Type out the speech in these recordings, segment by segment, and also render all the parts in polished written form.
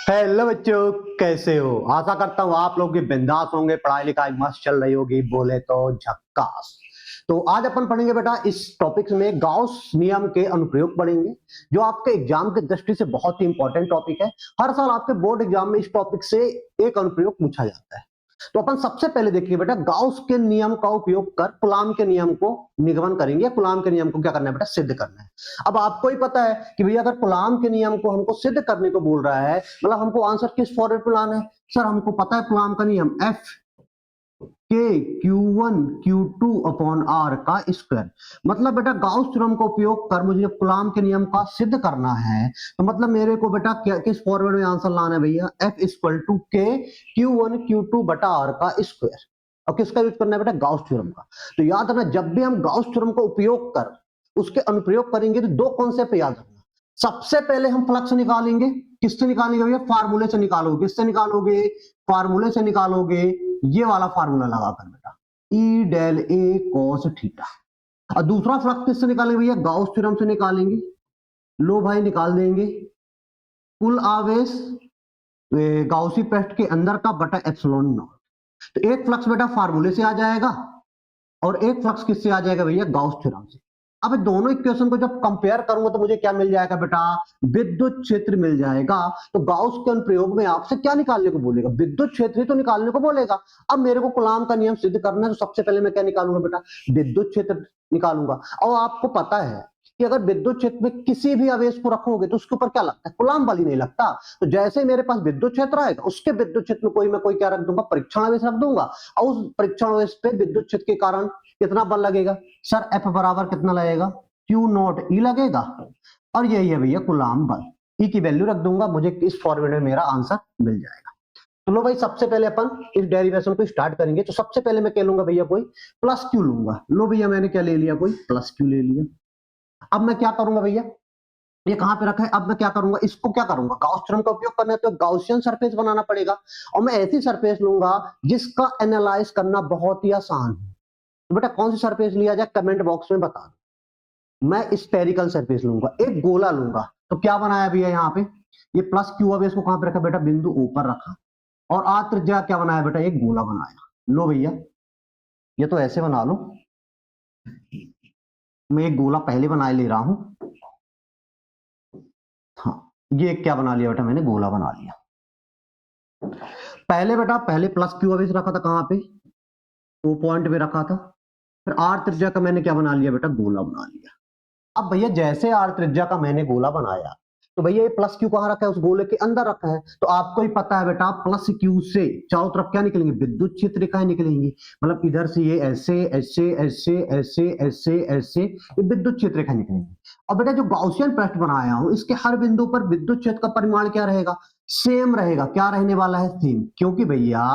Hello बच्चों, कैसे हो? आशा करता हूँ आप लोग भी बिंदास होंगे, पढ़ाई लिखाई मस्त चल रही होगी, बोले तो झक्कास। तो आज अपन पढ़ेंगे बेटा इस टॉपिक में गाउस नियम के अनुप्रयोग पढ़ेंगे, जो आपके एग्जाम की दृष्टि से बहुत ही इंपॉर्टेंट टॉपिक है। हर साल आपके बोर्ड एग्जाम में इस टॉपिक से एक अनुप्रयोग पूछा जाता है। तो अपन सबसे पहले देखिए बेटा, गाउस के नियम का उपयोग कर कूलॉम के नियम को निगमन करेंगे। कूलॉम के नियम को क्या करना है बेटा? सिद्ध करना है। अब आपको ही पता है कि भैया अगर कूलॉम के नियम को हमको सिद्ध करने को बोल रहा है, मतलब हमको आंसर किस फॉर्मेट में लाना है? सर हमको पता है कूलॉम का नियम F के Q1 Q2 अपॉन R का स्क्वायर। मतलब बेटा गाउस थ्योरम का उपयोग कर मुझे कूलॉम के नियम का सिद्ध करना है, तो मतलब मेरे को बेटा किस फॉर्मेट में आंसर लाना है भैया? F इक्वल टू के Q1 Q2 बटा R का स्क्वायर। अब किसका यूज करना है बेटा? गाउस थ्योरम का। तो याद रखना, जब भी हम गाउस थ्योरम का उपयोग कर उसके अनुप्रयोग करेंगे तो दो कॉन्सेप्ट याद रखना। सबसे पहले हम फ्लक्स निकालेंगे। किससे निकालेंगे भैया? फार्मूले से निकालोगे। किससे निकालोगे? फार्मूले से निकालोगे, ये वाला फार्मूला लगाकर बेटा, E del A cos theta. और दूसरा फ्लक्स किससे निकालेंगे भैया? गाउस थ्योरम से निकालेंगे। लो भाई निकाल देंगे, कुल आवेश गाउसी पृष्ठ के अंदर का बटा एप्सिलॉन नॉट। तो एक फ्लक्स बेटा फार्मूले से आ जाएगा और एक फ्लक्स किससे आ जाएगा भैया? गाउस थ्योरम से। अब दोनों इक्वेशन को जब कंपेयर करूंगा तो मुझे क्या मिल जाएगा बेटा? विद्युत क्षेत्र मिल जाएगा। तो गाउस के अनुप्रयोग में आपसे क्या निकालने को बोलेगा? विद्युत क्षेत्र ही तो निकालने को बोलेगा। अब मेरे को कूलॉम का नियम सिद्ध करना है, तो सबसे पहले मैं क्या निकालूंगा बेटा? विद्युत क्षेत्र निकालूंगा। और आपको पता है कि अगर विद्युत क्षेत्र में किसी भी आवेश को रखोगे तो उसके ऊपर क्या लगता है? कूलॉम बल ही नहीं लगता। तो जैसे मेरे पास विद्युत क्षेत्र आएगा, उसके विद्युत क्षेत्र में मैं कोई क्या रख दूंगा? परीक्षण आवेश रख दूंगा। और उस परीक्षण आवेश पे विद्युत क्षेत्र के कारण कितना बल लगेगा? सर F बराबर कितना लगेगा? Q नॉट E लगेगा। और यही है भैया कूलॉम बल। E की वैल्यू रख दूंगा, मुझे इस फॉर्मूले में मेरा आंसर मिल जाएगा। तो लो भाई, सबसे पहले अपन इस डेरिवेशन को स्टार्ट करेंगे। तो सबसे पहले मैं क्या लूंगा भैया? कोई प्लस क्यू लूंगा। लो भैया मैंने क्या ले लिया? कोई प्लस क्यू ले लिया। अब मैं क्या करूंगा भैया? ये कहां पे रखा है? अब मैं क्या करूंगा? इसको क्या करूंगा? गाउस थ्योरम का उपयोग करना है तो गाउसियन सरफेस बनाना पड़ेगा। और मैं ऐसी सरफेस लूंगा जिसका एनालाइज करना बहुत ही आसान है। तो बेटा कौन सी सरफेस लिया जाए? कमेंट बॉक्स में बता दो। मैं स्फेरिकल सरफेस लूंगा, एक गोला लूंगा। तो क्या बनाया भैया यहाँ पे? ये प्लस क्यू अब इसको कहां पे रखा बेटा? बिंदु ऊपर रखा। और आर त्रिज्या क्या बनाया बेटा? एक गोला बनाया। लो भैया, ये तो ऐसे बना लो। मैं एक गोला पहले बना ले रहा हूं। हाँ, ये क्या बना लिया बेटा? मैंने गोला बना लिया। पहले बेटा, पहले प्लस क्यू अब रखा था कहां पे? ओ पॉइंट पे रखा था। फिर आर त्रिज्या का मैंने क्या बना लिया बेटा? गोला बना लिया। अब भैया जैसे आर त्रिज्या का मैंने गोला बनाया, तो भैया ये प्लस क्यू कहां रखा है? उस गोले के अंदर रखा है। तो आपको ही पता है बेटा, प्लस क्यू से चारों तरफ क्या निकलेंगे? विद्युत क्षेत्र रेखाएं निकलेंगी। मतलब इधर से ये ऐसे ऐसे ऐसे ऐसे ऐसे ऐसे ये विद्युत क्षेत्र रेखाएं निकलेंगी। और बेटा जो गाउसियन पृष्ठ बनाया हूं, इसके हर बिंदु पर विद्युत क्षेत्र का परिमाण क्या रहेगा? सेम रहेगा। क्या रहने वाला है? सेम। क्योंकि भैया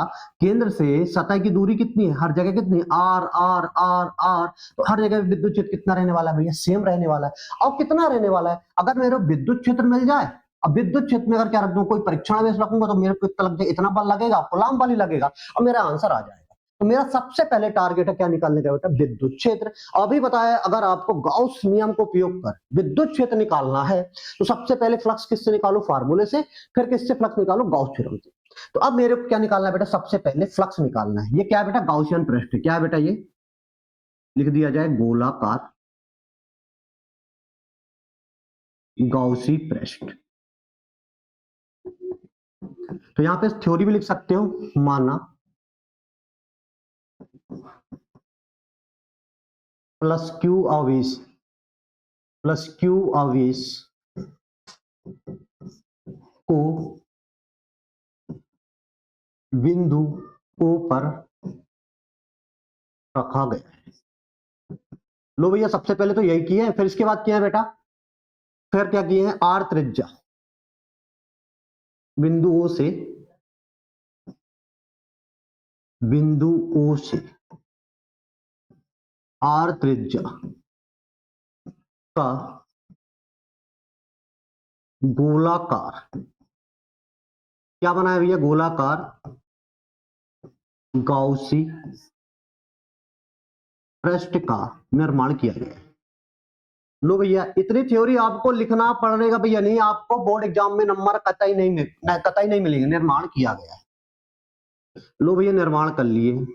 केंद्र से सतह की दूरी कितनी है? हर जगह कितनी? R R R R. तो हर जगह विद्युत क्षेत्र कितना रहने वाला है भैया? सेम रहने वाला है। और कितना रहने वाला है? अगर मेरे विद्युत क्षेत्र मिल जाए, अब विद्युत क्षेत्र में अगर क्या रख दूं? कोई परीक्षण आवेश रखूंगा तो मेरे को इतना लग जाए, इतना बल लगेगा, कूलॉम बल ही लगेगा, और मेरा आंसर आ जाएगा। तो मेरा सबसे पहले टारगेट है क्या निकालने का बेटा? विद्युत क्षेत्र। अभी बताया, अगर आपको गाउस नियम को उपयोग कर विद्युत क्षेत्र निकालना है तो सबसे पहले फ्लक्स किससे निकालो? फार्मूले से। फिर किससे फ्लक्स निकालो? गाउस थ्योरम से। तो अब मेरे को क्या निकालना है बेटा? सबसे पहले फ्लक्स निकालना है। ये क्या है बेटा? गाउसियन पृष्ठ। क्या है बेटा? ये लिख दिया जाए गोलाकार गाउसी पृष्ठ। तो यहां पे थ्योरी भी लिख सकते हो, माना प्लस क्यू आवेश, प्लस क्यू आवेश को बिंदु O पर रखा गया है। लो भैया, सबसे पहले तो यही किया है। फिर इसके बाद किया है बेटा, फिर क्या किए हैं? आर त्रिज्या बिंदु O से, बिंदु O से आर त्रिज्या का गोलाकार, क्या बनाया भैया? गोलाकार गाउसी पृष्ठ का निर्माण किया गया है। लो भैया, इतनी थ्योरी आपको लिखना पड़ेगा भैया, नहीं आपको बोर्ड एग्जाम में नंबर कतई नहीं मिलेंगे। निर्माण किया गया है। लो भैया, निर्माण कर लिए।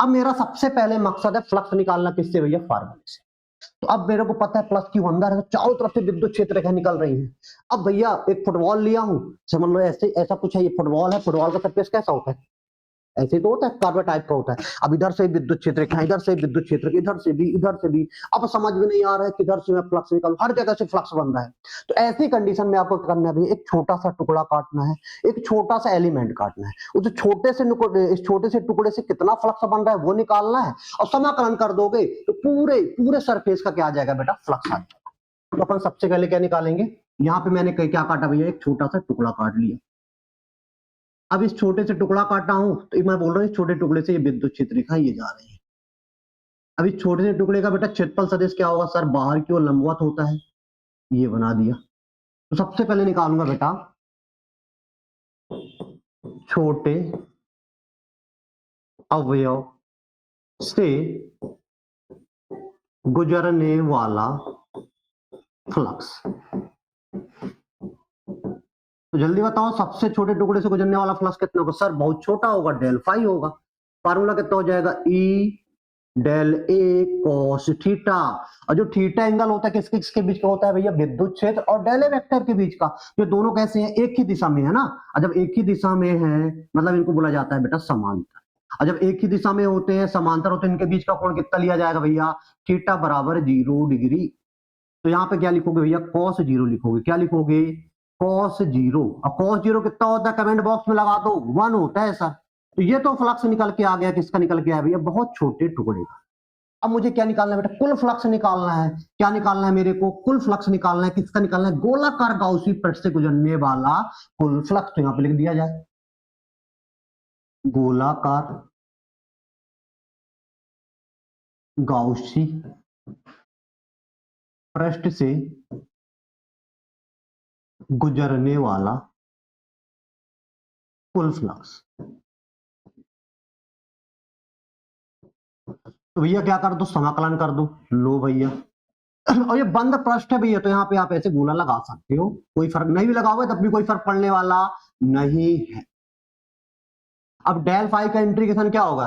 अब मेरा सबसे पहले मकसद है फ्लक्स निकालना, किससे भैया? फार्मूले से। तो अब मेरे को पता है प्लस क्यू अंदर है, तो चारों तरफ से विद्युत क्षेत्र रेखा निकल रही है। अब भैया एक फुटबॉल लिया हूं, समझ लो ऐसे, ऐसा कुछ है, ये फुटबॉल है। फुटबॉल का सरफेस कैसा होता है? ऐसे तो होता है, कार्बन टाइप का होता है। अब इधर से विद्युत क्षेत्र, इधर से विद्युत क्षेत्र, इधर से भी, इधर से भी। अब समझ में नहीं आ रहा है किधर से मैं फ्लक्स निकालूं, हर जगह से फ्लक्स बन रहा है। तो ऐसी कंडीशन में आपको क्या करना है? एक छोटा सा टुकड़ा काटना है, एक छोटा सा एलिमेंट काटना है। उस इस छोटे से टुकड़े से कितना फ्लक्स बन रहा है वो निकालना है, और समाकलन कर दोगे तो पूरे पूरे सरफेस का क्या आ जाएगा बेटा? फ्लक्स आ जाएगा। तो अपन सबसे पहले क्या निकालेंगे? यहाँ पे मैंने क्या काटा भैया? एक छोटा सा टुकड़ा काट लिया। अब इस छोटे से टुकड़ा काटा हूं, तो मैं बोल रहा हूँ इस छोटे टुकड़े से ये विद्युत क्षेत्र रेखा ये जा रही है। अब इस छोटे से टुकड़े का बेटा क्षेत्रफल सदिश क्या होगा सर? बाहर की ओर लंबवत होता है, ये बना दिया। तो सबसे पहले निकालूंगा बेटा छोटे अवयव से गुजरने वाला फ्लक्स। तो जल्दी बताओ, सबसे छोटे टुकड़े से गुजरने वाला फ्लक्स कितना होगा सर? बहुत छोटा होगा, डेल फाई होगा। फार्मूला कितना हो जाएगा? E del A cos theta. और जो थीटा एंगल होता है किसके किसके बीच का होता है भैया? विद्युत क्षेत्र और डेल ए वेक्टर के बीच का। जो दोनों कैसे हैं? एक ही दिशा में है ना। और जब एक ही दिशा में है मतलब इनको बोला जाता है बेटा समांतर। और जब एक ही दिशा में होते हैं, समांतर होते हैं, इनके बीच का कोण कितना लिया जाएगा भैया? थीटा बराबर 0 डिग्री। तो यहाँ पे क्या लिखोगे भैया? cos 0 लिखोगे। क्या लिखोगे? cos 0। अब cos 0 कितना होता है? कमेंट बॉक्स में लगा दो, 1 होता है सर। तो ये तो फ्लक्स निकल के आ गया। किसका निकल के आया भैया? बहुत छोटे टुकड़े का। अब मुझे क्या निकालना है बेटा? कुल फ्लक्स निकालना है। क्या निकालना है मेरे को? कुल फ्लक्स निकालना है। किसका निकालना है? गोलाकार गाउसी पृष्ठ से गुजरने वाला कुल फ्लक्स। तो यहाँ पे लिख दिया जाए गोलाकार गाउसी पृष्ठ से गुजरने वाला कुल फ्लक्स। तो भैया क्या कर दो? समाकलन कर दो। लो भैया, और ये बंद पृष्ठ है भैया, तो यहाँ पे आप ऐसे गोला लगा सकते हो, कोई फर्क नहीं भी लगाओगे तब भी कोई फर्क पड़ने वाला नहीं है। अब डेल फाई का इंटीग्रेशन क्या होगा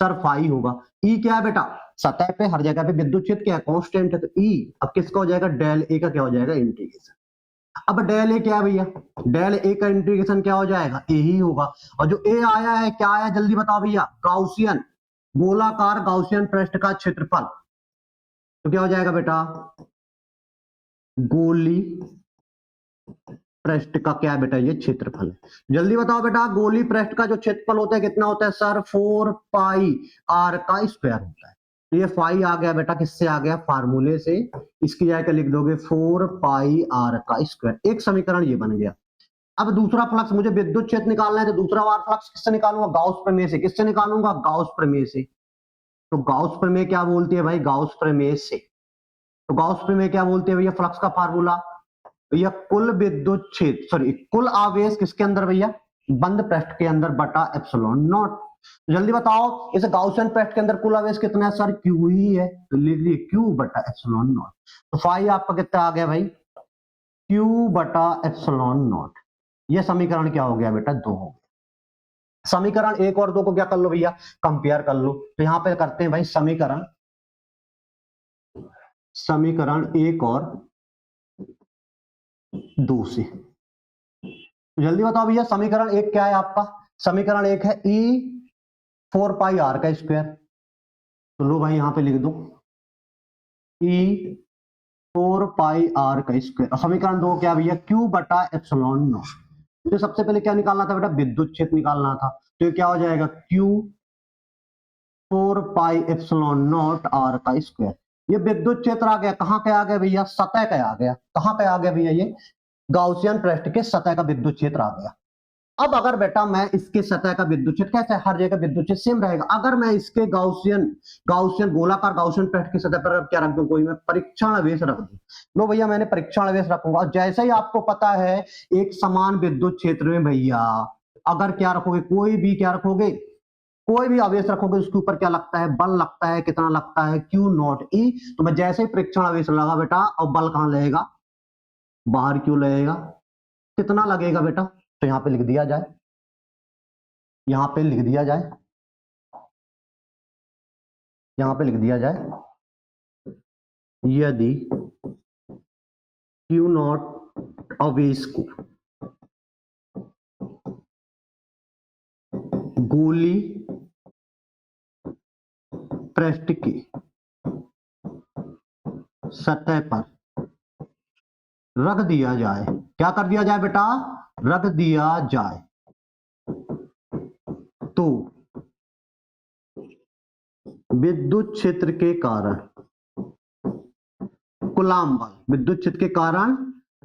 सर? फाई होगा। ई क्या है बेटा? सतह पे हर जगह पे विद्युत क्षेत्र क्या है? कांस्टेंट है, तो ई अब किसका हो जाएगा? डेल ए का क्या हो जाएगा? इंटीग्रेशन। अब डेल ए क्या है भैया? डेल ए का इंटीग्रेशन क्या हो जाएगा? ए ही होगा। और जो ए आया है क्या आया? जल्दी बताओ भैया। गाउसियन, गोलाकार गाउसियन पृष्ठ का क्षेत्रफल। तो क्या हो जाएगा बेटा? गोली पृष्ठ का क्या बेटा? ये क्षेत्रफल है। जल्दी बताओ बेटा, गोली पृष्ठ का जो क्षेत्रफल होता है कितना होता है सर? 4 पाई आर का स्क्वायर होता है। तो ये फाई आ गया बेटा, किससे आ गया? फार्मूले से। इसकी जगह लिख दोगे 4 पाई आर का स्क्वायर। एक समीकरण ये बन गया। अब दूसरा फ्लक्स मुझे विद्युत क्षेत्र निकालना है, तो दूसरा वार फ्लक्स किससे निकालूंगा? गाउस प्रमेय से। किससे निकालूंगा? गाउस प्रमेय से। तो गाउस प्रमेय क्या बोलती है भाई? गाउस प्रमेय से। तो गाउस प्रमेय क्या बोलती है भैया? फ्लक्स का फार्मूला भैया कुल विद्युत क्षेत्र, सॉरी कुल आवेश किसके अंदर भैया? बंद पृष्ठ के अंदर बटा एप्सिलॉन नॉट। जल्दी बताओ, इस गाउसियन पृष्ठ के अंदर कुल आवेश कितना है सर? क्यू ही है, तो लिख लीजिए क्यू बटा एप्सिलॉन नॉट। तो फाई आपका कितना आ गया भाई? क्यू बटा एप्सिलॉन नॉट। ये समीकरण क्या हो गया बेटा? 2 हो गया। समीकरण 1 और 2 को क्या कर लो भैया? कंपेयर कर लो। तो यहां पे करते हैं भाई समीकरण 1 और 2 से। जल्दी बताओ भैया, समीकरण 1 क्या है आपका? समीकरण 1 है ई 4 पाई आर का स्क्वायर। तो लो भाई यहां पे लिख दो ई 4 पाई आर का स्क्वायर। और समीकरण 2 क्या भैया? क्यू बटा एप्सिलॉन नॉट। तो सबसे पहले क्या निकालना था बेटा? विद्युत क्षेत्र निकालना था। तो ये क्या हो जाएगा? Q 4 pi epsilon naught R का स्क्वायर। ये विद्युत क्षेत्र आ गया। कहां का आ गया भैया? सतह का आ गया। कहां का आ गया भैया? ये गाउसियन पृष्ठ के सतह का विद्युत क्षेत्र आ गया। अब अगर बेटा मैं इसके सतह का विद्युत क्षेत्र, कैसे हर जगह विद्युत क्षेत्र सेम रहेगा, अगर मैं इसके गाउसियन गोलाकार गाउसियन पृष्ठ की सतह पर क्या रख दूं? कोई मैं परीक्षण आवेश रख दूं। लो भैया, मैंने परीक्षण आवेश रखूंगा। जैसे ही आपको पता है एक समान विद्युत क्षेत्र में भैया अगर क्या रखोगे? कोई भी क्या रखोगे? कोई भी आवेश रखोगे उसके ऊपर क्या लगता है, बल लगता है, कितना लगता है, Q नॉट E। तो मैं जैसे ही परीक्षण आवेश लगा बेटा, और बल कहां लगेगा, बाहर क्यों लगेगा, कितना लगेगा बेटा, तो यहां पे लिख दिया जाए, यहां पे लिख दिया जाए, यहां पे लिख दिया जाए, यदि Q नॉट आवेश को गोली पृष्ठ की सतह पर रख दिया जाए, क्या कर दिया जाए बेटा, रख दिया जाए, तो विद्युत क्षेत्र के कारण कूलाम बल, विद्युत क्षेत्र के कारण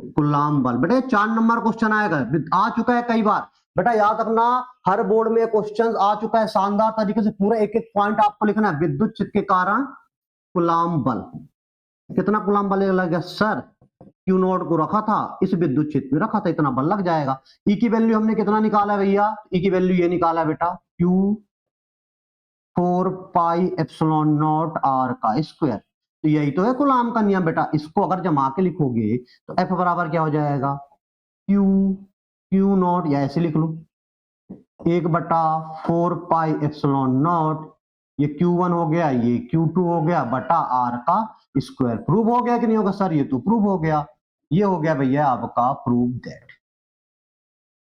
कूलाम बल। बेटा 4 नंबर क्वेश्चन आएगा, आ चुका है कई बार बेटा, याद रखना, हर बोर्ड में क्वेश्चन आ चुका है शानदार तरीके से, पूरा एक एक पॉइंट आपको लिखना है। विद्युत क्षेत्र के कारण कूलाम बल, कितना कूलाम बल लगेगा सर, Q नॉट को रखा था, इस विद्युत क्षेत्र में रखा था, इतना बल लग जाएगा। E की वैल्यू हमने कितना निकाला है भैया, E की वैल्यू ये निकाला है बेटा, Q 4 pi epsilon not R का स्क्वायर। तो यही तो है कूलाम का नियम बेटा, इसको अगर जमा के लिखोगे तो F बराबर क्या हो जाएगा, Q नॉट, या ऐसे लिख लो 1/4 पाई एप्सिलॉन नॉट, ये Q1 हो गया, ये Q2 हो गया बटा R का स्क्वायर। प्रूव हो गया कि नहीं होगा सर, ये तो प्रूव हो गया, ये हो गया भैया आपका प्रूव दैट।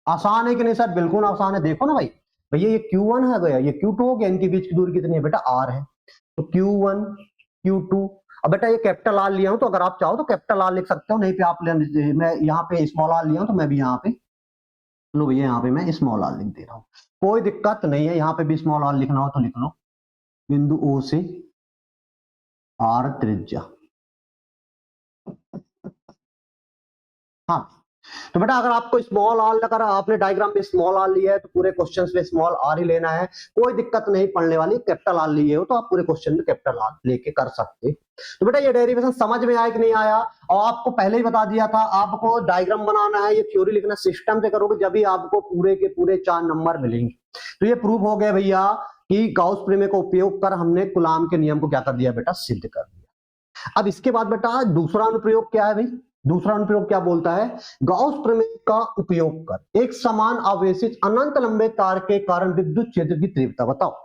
आसान है कि नहीं सर, बिल्कुल आसान है। देखो ना भाई, भैया ये Q1 है गया, ये Q2 हो गया, इनके बीच की दूरी कितनी है बेटा, R है, तो Q1 Q2। अब बेटा ये कैपिटल R लिया हूं, तो अगर आप चाहो तो कैपिटल R लिख सकते हो, नहीं पे आप मैं यहाँ पे स्मॉल R लिया हूं, तो मैं भी यहाँ पे लो भैया, यहाँ पे मैं स्मॉल R लिख दे रहा हूँ, कोई दिक्कत नहीं है, यहाँ पे भी स्मॉल R लिखना हो तो लिख लो। बिंदु O से R त्रिज्या, हाँ। तो बेटा अगर आपको स्मॉल आर लगा, आपने डायग्राम में स्मॉल आर लिया है तो पूरे क्वेश्चन में स्मॉल आर ही लेना है, कोई दिक्कत नहीं पढ़ने वाली। कैपिटल आर लिए हो तो आप पूरे क्वेश्चन में कैपिटल आर लेके कर सकते। तो बेटा ये डेरिवेशन समझ में आया कि नहीं आया, और आपको पहले ही बता दिया था, आपको डायग्राम बनाना है, ये थ्योरी लिखना सिस्टम से करोगे जब भी आपको पूरे के पूरे 4 नंबर मिलेंगे। तो ये प्रूफ हो गया भैया कि गाउस प्रमेय का उपयोग कर हमने कूलाम के नियम को क्या कर दिया बेटा, सिद्ध कर दिया। अब इसके बाद बेटा दूसरा अनुप्रयोग क्या है भाई, दूसरा अनुप्रयोग क्या बोलता है, गाउस प्रमेय का उपयोग कर एक समान आवेशित अनंत लंबे तार के कारण विद्युत क्षेत्र की तीव्रता बताओ।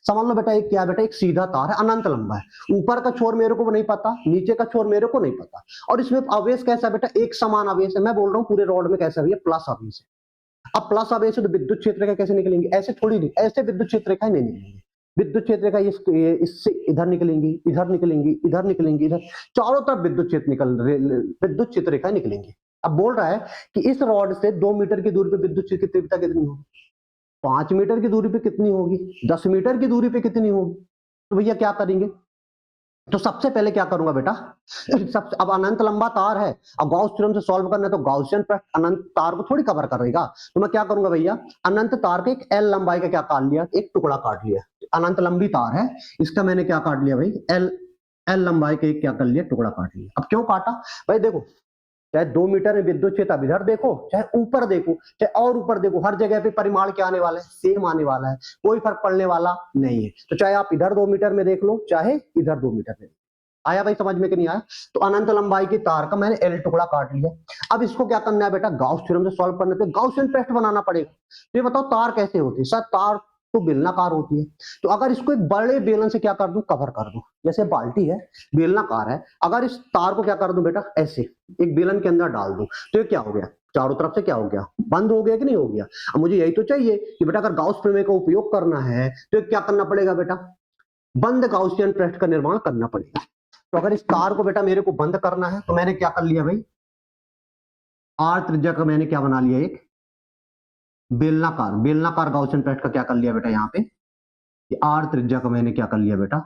समझ लो बेटा, एक क्या है बेटा, एक सीधा तार है, अनंत लंबा है, ऊपर का छोर मेरे को नहीं पता, नीचे का छोर मेरे को नहीं पता, और इसमें आवेश कैसा है बेटा, एक समान आवेश है। मैं बोल रहा हूँ पूरे रॉड में कैसा है, प्लस आवेश है। अब प्लस आवेश है तो विद्युत क्षेत्र रेखा कैसे निकलेंगी, ऐसे थोड़ी नहीं, ऐसे विद्युत क्षेत्र रेखा नहीं निकलेंगी। विद्युत क्षेत्र रेखा इससे इधर निकलेंगी, इधर निकलेंगी, इधर निकलेंगी, इधर, चारों तरफ विद्युत क्षेत्र विद्युत क्षेत्र रेखा निकलेंगी। अब बोल रहा है कि इस रॉड से 2 मीटर की दूरी पे विद्युत क्षेत्र की तीव्रता कितनी होगी, 5 मीटर की दूरी पे कितनी होगी, 10 मीटर की दूरी पे कितनी होगी। तो भैया क्या करेंगे, तो सबसे पहले क्या करूंगा बेटा, सबसे, अब अनंत लंबा तार है, अब गॉस थ्योरम से सॉल्व करना है, तो गॉसियन पृष्ठ अनंत तार को थोड़ी कवर करेगा। तो मैं क्या करूंगा भैया, अनंत तार के एक एल लंबाई का क्या काट लिया, एक टुकड़ा काट लिया। अनंत लंबी तार है, इसका मैंने क्या काट लिया भाई, एल लंबाई का एक क्या कर लिया, टुकड़ा काट लिया। अब क्यों काटा भाई, देखो चाहे 2 मीटर में विद्युत क्षेत्र, अब इधर देखो चाहे ऊपर देखो, चाहे और ऊपर देखो, हर जगह पे परिमाण क्या आने वाला है, सेम आने वाला है, कोई फर्क पड़ने वाला नहीं है। तो चाहे आप इधर 2 मीटर में देख लो, चाहे इधर 2 मीटर में। आया भाई समझ में कि नहीं आया। तो अनंत लंबाई की तार का मैंने एल टुकड़ा काट लिया। अब इसको क्या करना है बेटा, गाउस थ्योरम से सॉल्व करने पे गाउसियन पृष्ठ बनाना पड़ेगा। तो ये बताओ तार कैसे होती है सर, तार तो बेलनाकार होती है, तो अगर इसको एक बड़े बेलन से क्या कर दूं, कवर कर दूं, जैसे बाल्टी है बेलनाकार है, अगर इस तार को क्या कर दूं बेटा, ऐसे एक बेलन के अंदर डाल दूं, तो ये क्या हो गया, चारों तरफ से क्या हो गया, बंद हो गया कि नहीं हो गया। अब मुझे यही तो चाहिए कि बेटा अगर गाउस प्रमेय का उपयोग करना है तो क्या करना पड़ेगा बेटा, बंद गाउसियन पृष्ठ का निर्माण करना पड़ेगा। तो अगर इस तार को बेटा मेरे को बंद करना है तो मैंने क्या कर लिया भाई, आर त्रिज्या का मैंने क्या बना लिया, एक बेलनाकार गाउसियन पृष्ठ का क्या कर लिया बेटा, यहाँ पे आर त्रिज्या का मैंने क्या कर लिया बेटा,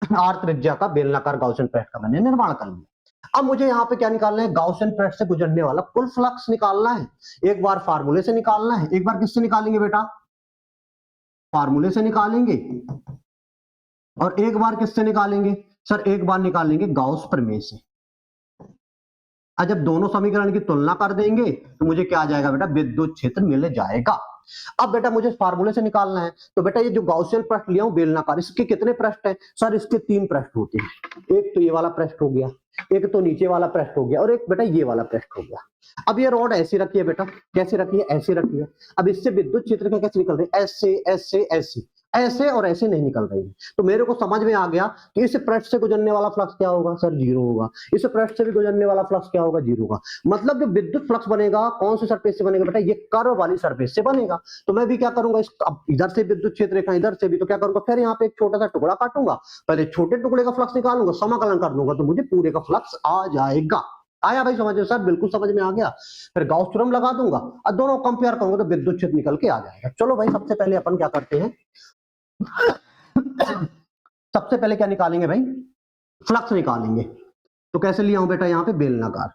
आर त्रिज्या का बेलनाकार गाउसियन पृष्ठ का मैंने निर्माण कर लिया। अब मुझे यहाँ पे क्या निकालना है, गाउसियन पृष्ठ से गुजरने वाला कुल फ्लक्स निकालना है। एक बार फार्मूले से निकालना है, एक बार किससे निकालेंगे बेटा, फार्मूले से निकालेंगे, और एक बार किससे निकालेंगे सर, एक बार निकालेंगे गाउस प्रमेय से। जब दोनों समीकरण की तुलना कर देंगे तो मुझे क्या आ जाएगा बेटा, विद्युत क्षेत्र मिल जाएगा। अब बेटा मुझे फार्मूले से निकालना है, तो बेटा ये जो गॉसियन पृष्ठ लिया हूं बेलनाकार, इसके कितने पृष्ठ हैं सर? इसके 3 पृष्ठ होते हैं। एक तो ये वाला पृष्ठ हो गया, एक तो नीचे वाला पृष्ठ हो गया, और एक बेटा ये वाला पृष्ठ हो गया। अब ये रॉड ऐसी रखी है बेटा, कैसे रखी है? ऐसे रखी है। अब इससे विद्युत क्षेत्र का कैसे निकल रही है? ऐसे ऐसे ऐसे ऐसे और ऐसे नहीं निकल रही है। तो मेरे को समझ में आ गया कि इस पृष्ठ से गुजरने वाला फ्लक्स क्या होगा सर? 0 होगा। इस पृष्ठ से भी गुजरने वाला फ्लक्स क्या होगा? 0 होगा। मतलब जो विद्युत फ्लक्स बनेगा कौन सी सरफेस से बनेगा बेटा? ये कर्व वाली सरफेस से बनेगा। तो मैं भी क्या करूंगा, इस अब इधर से विद्युत क्षेत्र रेखा, इधर से भी, तो क्या करूंगा, फिर यहाँ पे एक छोटा सा टुकड़ा काटूंगा, पहले छोटे टुकड़े का फ्लक्स निकालूंगा, समाकलन कर दूंगा, तो मुझे पूरे का फ्लक्स आ जाएगा। आया भाई समझ में? सर बिल्कुल समझ में आ गया। फिर गाउस थ्योरम लगा दूंगा और दोनों कंपेयर करूंगा तो विद्युत क्षेत्र निकल के आ जाएगा। चलो भाई सबसे पहले अपन क्या करते हैं, सबसे पहले क्या निकालेंगे भाई? फ्लक्स निकालेंगे। तो कैसे लिया हूं बेटा? यहां पे बेलनाकार,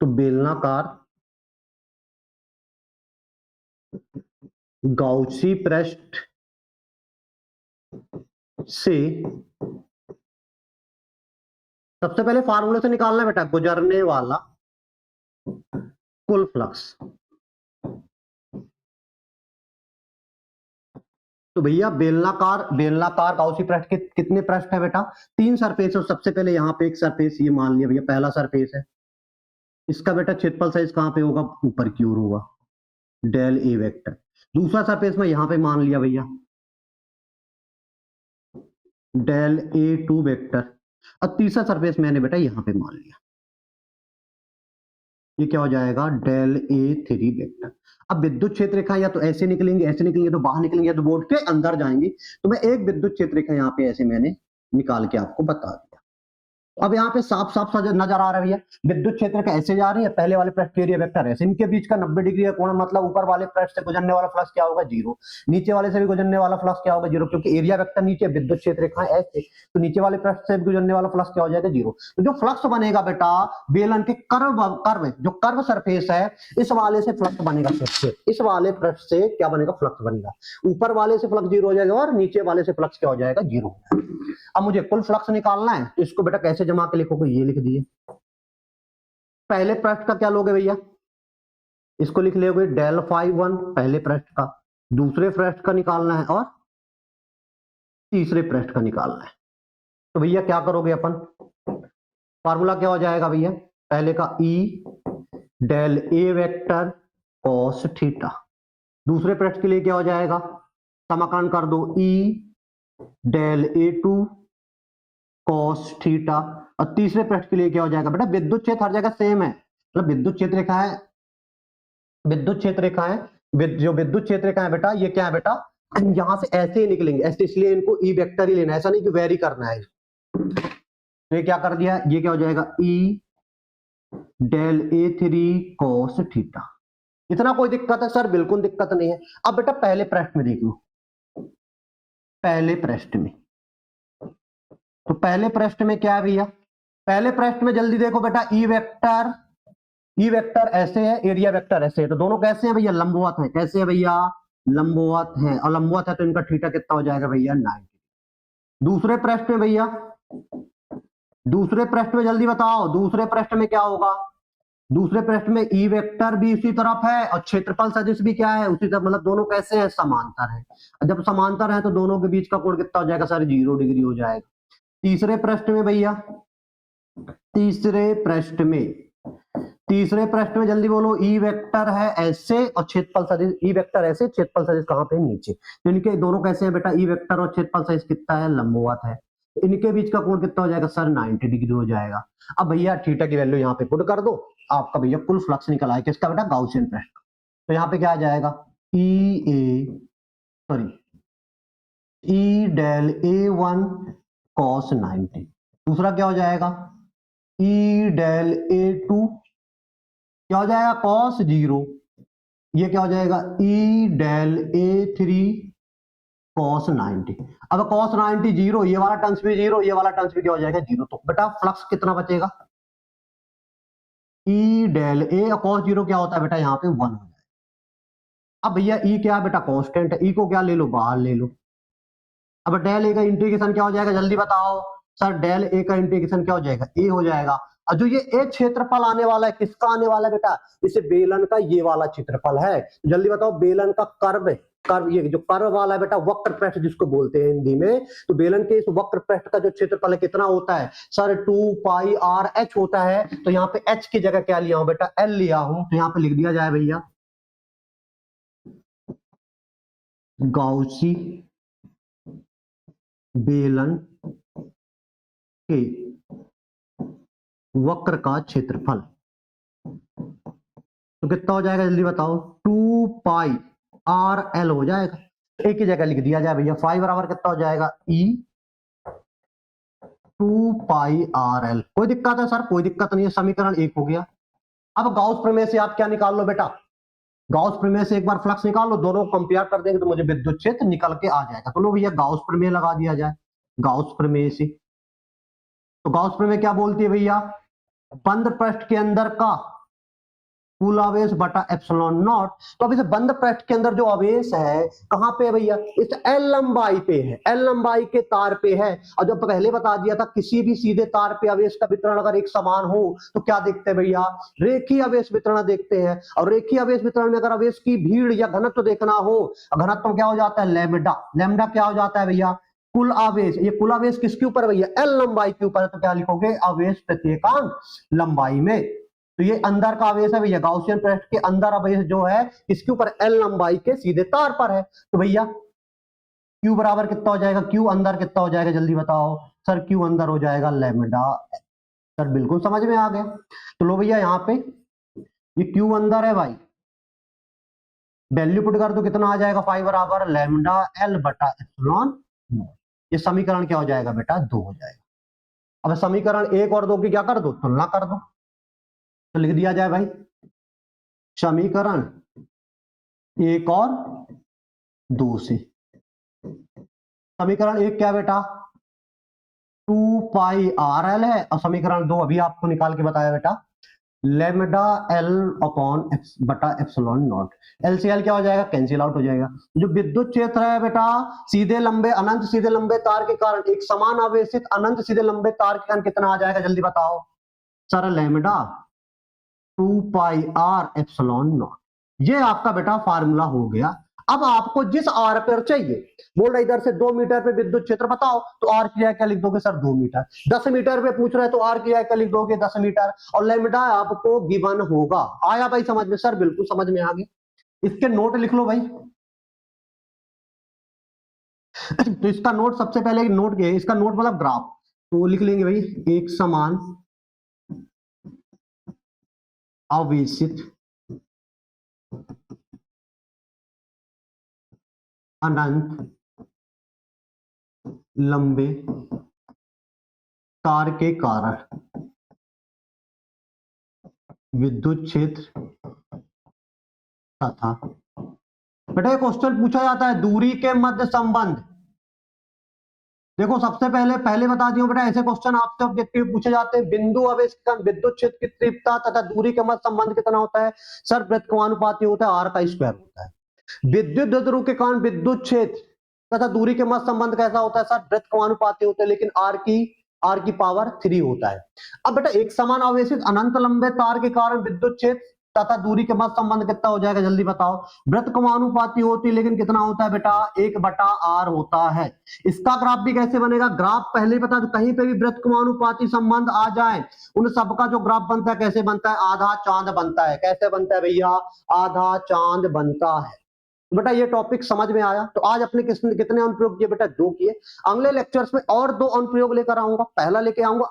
तो बेलनाकार गाउसी पृष्ठ से सबसे पहले फार्मूले से निकालना है बेटा, गुजरने वाला कुल फ्लक्स। तो भैया बेलनाकार गाउसी पृष्ठ के कितने पृष्ठ है बेटा? 3 सरफेस है। सबसे पहले यहाँ पे एक सरफेस ये मान लिया भैया, पहला सरफेस है। इसका बेटा क्षेत्रफल साइज कहां पे होगा? ऊपर की ओर होगा, डेल ए वेक्टर। दूसरा सरफेस में यहां पे मान लिया भैया, डेल ए टू वेक्टर। और तीसरा सरफेस मैंने बेटा यहां पे मान लिया, ये क्या हो जाएगा? Del A three vector. अब विद्युत क्षेत्र रेखा या तो ऐसे निकलेंगे, ऐसे निकलेंगे, तो बाहर निकलेंगे, या तो बोर्ड के अंदर जाएंगे। तो मैं एक विद्युत क्षेत्र रेखा यहाँ पे ऐसे मैंने निकाल के आपको बता दिया। अब यहाँ पे साफ साफ नजर आ रहा है भैया, विद्युत क्षेत्र का ऐसे जा रही है, पहले वाले पृष्ठ के एरिया वेक्टर ऐसे, इनके बीच का 90 डिग्री का कोण, मतलब ऊपर वाले पृष्ठ से गुजरने वाला फ्लक्स क्या होगा? 0। नीचे वाले से भी गुजरने वाला फ्लक्स क्या होगा? 0, क्योंकि एरिया वेक्टर नीचे, विद्युत क्षेत्र रेखा ऐसे, तो नीचे वाले पृष्ठ से भी गुजरने वाला फ्लक्स क्या हो जाएगा? 0। तो जो फ्लक्स बनेगा बेटा बेलन के कर्व जो कर्व सरफेस है, इस वाले से फ्लक्स बनेगा, इस वाले पृष्ठ से क्या बनेगा? फ्लक्स बनेगा। ऊपर वाले से फ्लक्स 0 हो जाएगा और नीचे वाले से फ्लक्स क्या हो जाएगा? 0। अब मुझे कुल फ्लक्स निकालना है, तो इसको बेटा कैसे जमा के लिखोगे? ये लिख दिए। पहले पृष्ठ का क्या लोगे भैया? इसको लिख लोगे डेल फाई 1 पहले पृष्ठ का, दूसरे पृष्ठ का निकालना है और तीसरे पृष्ठ का निकालना है। तो भैया क्या करोगे अपन? फार्मूला क्या हो जाएगा भैया? पहले का E डेल ए वेक्टर कॉस थीटा, दूसरे पृष्ठ के लिए क्या हो जाएगा? समाकलन कर दो, E del A two cos theta, और तीसरे पृष्ठ के लिए क्या हो जाएगा बेटा? विद्युत क्षेत्र हर जगह सेम है, मतलब विद्युत क्षेत्र रेखा है, विद्युत क्षेत्र रेखा है, जो विद्युत क्षेत्र रेखा है बेटा, ये क्या है बेटा? यहां से ऐसे ही निकलेंगे, ऐसे, इसलिए इनको ई वेक्टर ही लेना है, ऐसा नहीं कि वेरी करना है। तो ये क्या कर दिया? ये क्या हो जाएगा? E del A three cos theta. इतना कोई दिक्कत है सर? बिल्कुल दिक्कत नहीं है। अब बेटा पहले पृष्ठ में देख लो, पहले पृष्ठ में, तो पहले पृष्ठ में क्या है भैया? पहले पृष्ठ में जल्दी देखो बेटा, ई वेक्टर ऐसे है, एरिया वेक्टर ऐसे है, तो दोनों कैसे हैं भैया? लंबवत है। कैसे है भैया? लंबवत है। और लंबवत है तो इनका थीटा कितना हो जाएगा भैया? 90। दूसरे पृष्ठ में भैया, दूसरे पृष्ठ में जल्दी बताओ, दूसरे पृष्ठ में क्या होगा? दूसरे पृष्ठ में ई वेक्टर भी उसी तरफ है और क्षेत्रफल सदिश भी क्या है? उसी तरफ। मतलब दोनों कैसे हैं? समांतर है। जब समांतर है तो दोनों के बीच का कोण कितना हो जाएगा सर? 0 डिग्री हो जाएगा। तीसरे पृष्ठ में भैया, तीसरे पृष्ठ में जल्दी बोलो, ई वेक्टर है ऐसे और क्षेत्रफल सदिश, ई वेक्टर ऐसे, क्षेत्रफल सदिश कहां पे? नीचे। तो इनके दोनों कैसे हैं बेटा? ई वेक्टर और क्षेत्रफल सदिश कितना है? लंबवत है। इनके बीच का कोण कितना हो जाएगा सर? 90 डिग्री हो जाएगा। अब भैया थीटा की वैल्यू यहाँ पे पुट कर दो, आपका भैया कुल फ्लक्स निकल आए किसका बेटा? गाउसियन पृष्ठ। तो यहाँ पे क्या आ जाएगा? E del A one cos 90। दूसरा क्या हो जाएगा? ई डेल ए टू क्या हो जाएगा? कॉस 0। ये क्या हो जाएगा? E del A three cos 90। अब कॉस 90 0, ये वाला टर्म्स भी 0, ये वाला टर्म्स भी क्या हो जाएगा? 0। तो बेटा फ्लक्स कितना बचेगा? ई डेल ए और कॉस 0 क्या होता है बेटा? यहाँ पे 1 हो जाएगा। अब भैया ई क्या है बेटा? कांस्टेंट है। ई को क्या ले लो? बाहर ले लो। अब डेल ए का इंटीग्रेशन क्या हो जाएगा? जल्दी बताओ सर, डेल ए का इंटीग्रेशन क्या हो जाएगा? ए हो जाएगा। और जो ये ए क्षेत्रफल आने वाला है किसका आने वाला है बेटा, इसे बेलन का ये वाला क्षेत्रफल है। जल्दी बताओ बेलन का कर्व, कर्व ये जो कर्व वाला है बेटा, वक्र पृष्ठ जिसको बोलते हैं हिंदी में, तो बेलन के इस वक्र पृष्ठ का जो क्षेत्रफल है कितना होता है सर, 2 पाई आर एच होता है। तो यहाँ पे एच की जगह क्या लिया हूं बेटा, एल लिया हूं, तो यहाँ पे लिख दिया जाए भैया गाउसी बेलन के वक्र का क्षेत्रफल। तो कितना हो जाएगा जल्दी बताओ, 2 पाई आर एल हो जाएगा। एक की जगह लिख दिया जाए भैया, 5 बराबर कितना हो जाएगा, ई 2 पाई आर एल। कोई दिक्कत है सर, कोई दिक्कत नहीं है, समीकरण 1 हो गया। अब गाउस प्रमेय से आप क्या निकाल लो बेटा, गाउस प्रमेय से एक बार फ्लक्स निकाल लो, दोनों को कंपेयर कर देंगे तो मुझे विद्युत क्षेत्र निकल के आ जाएगा। तो लो भैया गाउस प्रमेय लगा दिया जाए, गाउस प्रमेय से। तो गाउस प्रमेय क्या बोलती है भैया, बंद पृष्ठ के अंदर का कुल आवेश बटा एप्सिलॉन नॉट। तो अब इसे बंद पृष्ठ के अंदर जो आवेश है कहां पे है भैया, इस एल लंबाई पे है, एल लंबाई के तार पे है। और जब पहले बता दिया था किसी भी सीधे तार पे आवेश का वितरण अगर एक समान हो तो क्या देखते हैं भैया, रेखीय आवेश वितरण देखते हैं। और रेखीय आवेश वितरण में अगर आवेश की भीड़ या घनत्व देखना हो, घनत्व क्या हो जाता है लैम्डा, लैम्डा क्या हो जाता है भैया कुल आवेश। ये कुल आवेश किसके ऊपर भैया, एल लंबाई के ऊपर है। तो क्या लिखोगे, आवेश प्रत्येकांक लंबाई में। तो ये अंदर का आवेश है भैया, गाउसियन पृष्ठ के अंदर आवेश जो है इसके ऊपर एल लंबाई के सीधे तार पर है। तो भैया Q बराबर कितना हो जाएगा, Q अंदर कितना हो जाएगा जल्दी बताओ सर, Q अंदर हो जाएगा लैम्डा। सर बिल्कुल समझ में आ गया। तो लो भैया यहाँ पे ये Q अंदर है भाई, वैल्यू पुट कर दो कितना आ जाएगा, 5 बराबर लैम्डा एल बटा एप्सिलॉन। ये समीकरण क्या हो जाएगा बेटा, 2 हो जाएगा। अब समीकरण 1 और 2 की क्या कर दो, तुलना कर दो। तो लिख दिया जाए भाई समीकरण 1 और 2 से। समीकरण 1 क्या बेटा, 2 पाई आर एल है, और समीकरण 2 अभी आपको निकाल के बताया बेटा लेमडा एल अपॉन एक्स बटा एप्सिलॉन नॉट। एल से एल क्या हो जाएगा, कैंसिल आउट हो जाएगा। जो विद्युत क्षेत्र है बेटा सीधे लंबे अनंत सीधे लंबे तार के कारण एक समान आवेशित अनंत सीधे लंबे तार के कारण कितना आ जाएगा जल्दी बताओ sir, lambda 2 pi R epsilon naught. ये आपका बेटा फार्मूला हो गया। अब आपको जिस आर पर चाहिए, बोल रहा इधर से 2 मीटर पे विद्युत क्षेत्र बताओ, तो आर की जगह क्या लिख दोगे सर 2 मीटर। 10 मीटर पे पूछ रहे हैं तो आर की जगह क्या लिख दोगे 10 मीटर, और लैम्डा आपको गिवन होगा। आया भाई समझ में, सर बिल्कुल समझ में आ गया। इसके नोट लिख लो भाई। तो इसका नोट सबसे पहले नोट क्या है, इसका नोट मतलब ग्राफ, तो लिख लेंगे भाई एक समान आवेशित अनंत लंबे तार के कारण विद्युत क्षेत्र तथा, बेटा क्वेश्चन पूछा जाता है दूरी के मध्य संबंध। देखो सबसे पहले बता दियो बेटा, ऐसे क्वेश्चन आपसे ऑब्जेक्टिव पूछे जाते हैं। बिंदु आवेश का विद्युत क्षेत्र की तीव्रता तथा दूरी के मध्य संबंध कितना होता है सर, व्युत्क्रमानुपाती होता है, आर का स्क्वायर होता है। विद्युत द्विध्रुव के कारण विद्युत क्षेत्र तथा दूरी के मध्य संबंध कैसा होता है सर, व्युत्क्रमानुपाती होते हैं, लेकिन आर की पावर 3 होता है। अब बेटा एक समान आवेशित अनंत लंबे तार के कारण विद्युत क्षेत्र तथा दूरी के मध्य संबंध कितना हो जाएगा जल्दी बताओ, व्युत्क्रमानुपाती होती है, लेकिन कितना होता है बेटा 1/r होता है। इसका ग्राफ भी कैसे बनेगा, ग्राफ पहले ही बता दो, कहीं पे भी व्युत्क्रमानुपाती संबंध आ जाए उन सबका जो ग्राफ बनता है कैसे बनता है, आधा चांद बनता है। कैसे बनता है भैया, आधा चांद बनता है। बेटा ये टॉपिक समझ में आया। तो आज अपने कितने अनुप्रयोग किए बेटा, 2 किए। अगले लेक्चर्स में और 2 अनुप्रयोग लेकर आऊंगा। पहला लेके आऊंगा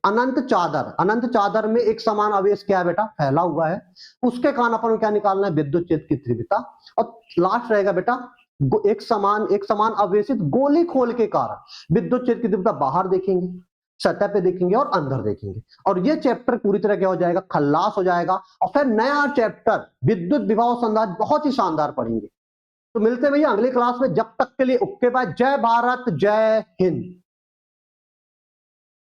अनंत चादर में एक समान आवेश क्या है बेटा, फैला हुआ है, उसके कारण अपन क्या निकालना है, विद्युत क्षेत्र की तीव्रता। और लास्ट रहेगा बेटा एक समान आवेशित गोली खोल के कारण विद्युत क्षेत्र की तीव्रता बाहर देखेंगे, सतह पे देखेंगे और अंदर देखेंगे। और ये चैप्टर पूरी तरह क्या हो जाएगा, खल्लास हो जाएगा। और फिर नया चैप्टर विद्युत विभव संधारित्र बहुत ही शानदार पढ़ेंगे। तो मिलते हैं भैया अगली क्लास में, जब तक के लिए ओके बाय, जय भारत जय हिंद।